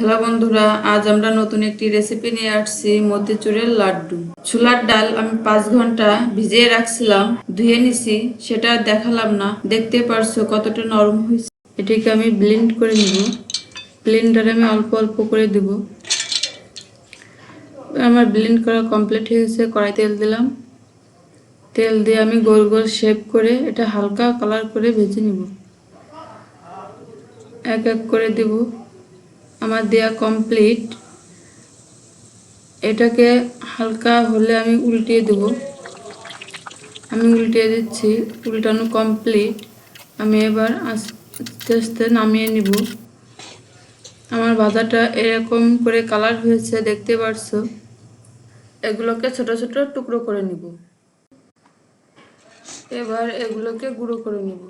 Hello বন্ধুরা, আজ আমরা নতুন একটি রেসিপি নিয়ে আসছি মতিচুরের লাড্ডু। ছোলার ডাল আমি 5 ঘন্টা ভিজিয়ে রাখছিলাম, ধুয়ে নিছি, সেটা দেখালাম না। দেখতে পারছো কতটা নরম হয়েছে। এটিকে আমি ব্লেন্ড করে নিব। ব্লেন্ডারে আমি অল্প অল্প করে দিব। আমার ব্লেন্ড করা কমপ্লিট হয়ে গেছে। কড়াই তেল দিলাম। তেল দিয়ে আমি গোল গোল শেপ করে এটা হালকা কালার করে ভেজে নিব। এক এক করে দিব। আমার দেয়া কমপ্লিট। এটাকে হালকা হলে আমি উল্টিয়ে দেব। আমি উল্টিয়ে দিচ্ছি। উল্টানো কমপ্লিট। আমি এবার আস্তে আস্তে নামিয়ে নিব। আমার ভাজাটা এরকম করে কালার হয়েছে, দেখতে পারছো। এগুলোকে ছোট ছোট টুকরো করে নিব। এবার এগুলোকে গুঁড়ো করে নিব।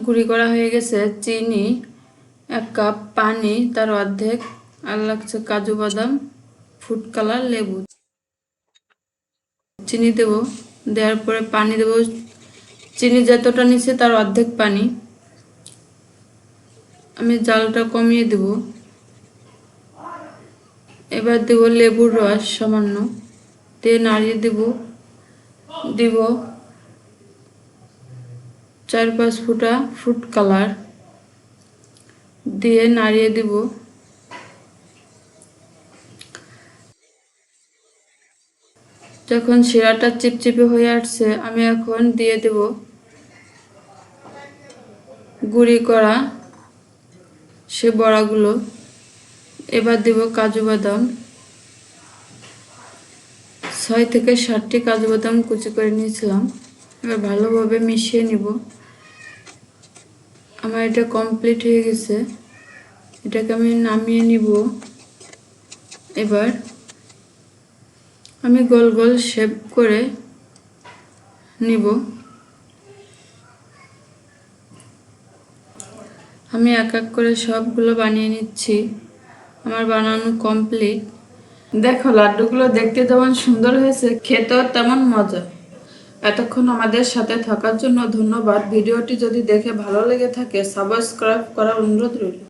গুঁড়ি করা হয়ে গেছে। চিনি 1 কাপ, পানি তার অর্ধেক, আর লাগছে কাজু বাদাম, ফুড কালার, লেবু। চিনি দেব। দেওয়ার পরে পানি দেব। চিনি যতটা নিচ্ছে তার অর্ধেক পানি। আমি জালটা কমিয়ে দেব। এবার দেব লেবুর রস সামান্য, দিয়ে নাড়িয়ে দেব। দিব 4-5 ফোঁটা ফুড কালার, দিয়ে নাড়িয়ে দেব। যখন শিরাটা চিপচিপে হয়ে আসছে, আমি এখন দিয়ে দেব গুঁড়ি করা সে বড়াগুলো। এবার দেব কাজু বাদাম। 6 থেকে 7টি কাজু বাদাম কুচি করে নিয়েছিলাম। এবার ভালোভাবে মিশিয়ে নিব। আমার এটা কমপ্লিট হয়ে গেছে। এটাকে আমি নামিয়ে নিব। এবার আমি গোল গোল শেপ করে নিব। আমি এক এক করে সবগুলো বানিয়ে নিচ্ছি। আমার বানানো কমপ্লিট। দেখো, লাড্ডুগুলো দেখতে যেমন সুন্দর হয়েছে, খেতেও তেমন মজা। এতক্ষণ আমাদের সাথে থাকার জন্য ধন্যবাদ। ভিডিওটি যদি দেখে ভালো লেগে থাকে, সাবস্ক্রাইব করার অনুরোধ রইল।